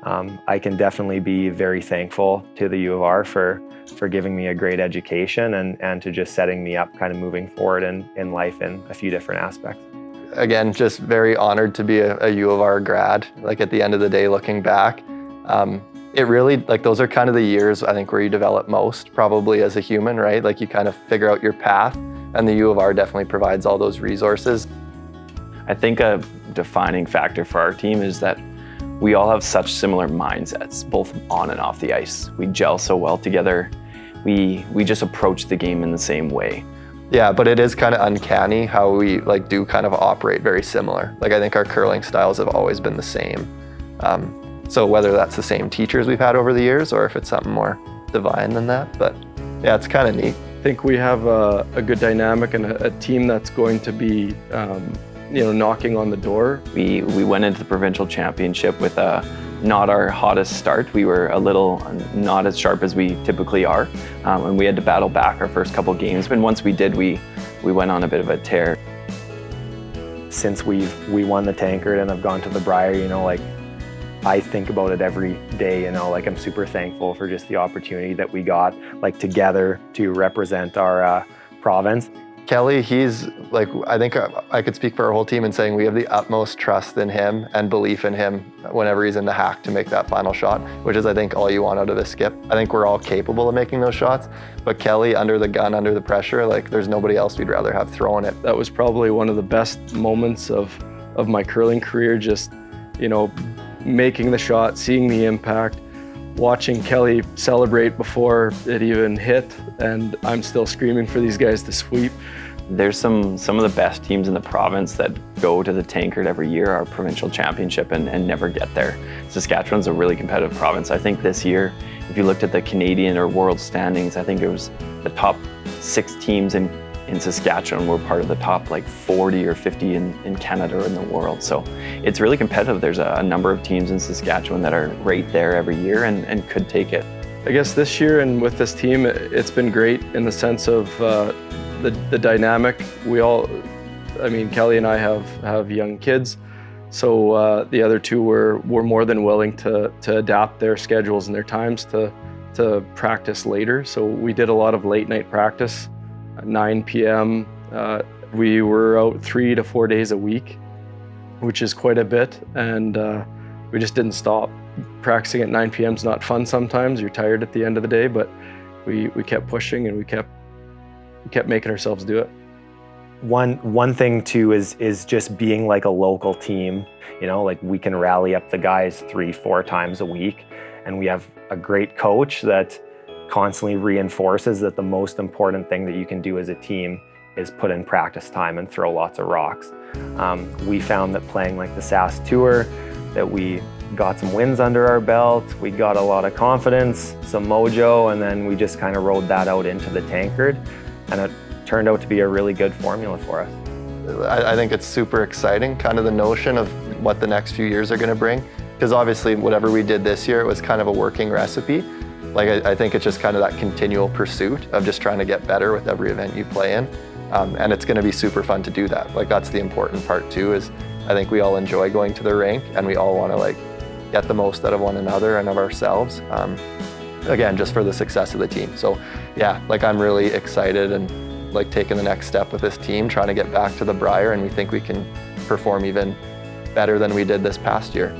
I can definitely be very thankful to the U of R for giving me a great education and to just setting me up kind of moving forward in life in a few different aspects. Again, just very honored to be a U of R grad. Like at the end of the day, looking back, it really, like those are kind of the years I think where you develop most probably as a human, right? Like you kind of figure out your path, and the U of R definitely provides all those resources. I think a defining factor for our team is that we all have such similar mindsets, both on and off the ice. We gel so well together. We just approach the game in the same way. Yeah, but it is kind of uncanny how we like do kind of operate very similar. Like I think our curling styles have always been the same. So whether that's the same teachers we've had over the years or if it's something more divine than that, but yeah, it's kind of neat. I think we have a good dynamic and a team that's going to be knocking on the door. We went into the provincial championship with not our hottest start. We were a little not as sharp as we typically are, and we had to battle back our first couple games. But once we did, we went on a bit of a tear. Since we won the Tankard and have gone to the Brier, like I think about it every day, like I'm super thankful for just the opportunity that we got, like together to represent our province. Kelly, he's like, I think I could speak for our whole team in saying we have the utmost trust in him and belief in him whenever he's in the hack to make that final shot, which is I think all you want out of a skip. I think we're all capable of making those shots, but Kelly under the gun, under the pressure, like there's nobody else we'd rather have throwing it. That was probably one of the best moments of my curling career, just, making the shot, seeing the impact, watching Kelly celebrate before it even hit, and I'm still screaming for these guys to sweep. There's some of the best teams in the province that go to the Tankard every year, our provincial championship, and never get there. Saskatchewan's a really competitive province. I think this year, if you looked at the Canadian or world standings, I think it was the top 6 teams in Saskatchewan were part of the top like 40 or 50 in Canada or in the world. So it's really competitive. There's a number of teams in Saskatchewan that are right there every year and could take it. I guess this year and with this team, it's been great in the sense of the dynamic. Kelly and I have young kids, so the other two were more than willing to adapt their schedules and their times to practice later. So we did a lot of late night practice. 9 p.m. We were out 3 to 4 days a week, which is quite a bit, and we just didn't stop. Practicing at 9 p.m. is not fun sometimes. You're tired at the end of the day, but we kept pushing and we kept making ourselves do it. One thing too is just being like a local team. Like we can rally up the guys 3-4 times a week, and we have a great coach that constantly reinforces that the most important thing that you can do as a team is put in practice time and throw lots of rocks. We found that playing like the SAS Tour, that we got some wins under our belt, we got a lot of confidence, some mojo, and then we just kind of rode that out into the Tankard, and it turned out to be a really good formula for us. I think it's super exciting, kind of the notion of what the next few years are going to bring, because obviously whatever we did this year, it was kind of a working recipe. Like I think it's just kind of that continual pursuit of just trying to get better with every event you play in. And it's going to be super fun to do that. Like that's the important part too, is I think we all enjoy going to the rink and we all want to like get the most out of one another and of ourselves. Again, just for the success of the team. So yeah, like I'm really excited and like taking the next step with this team, trying to get back to the Brier, and we think we can perform even better than we did this past year.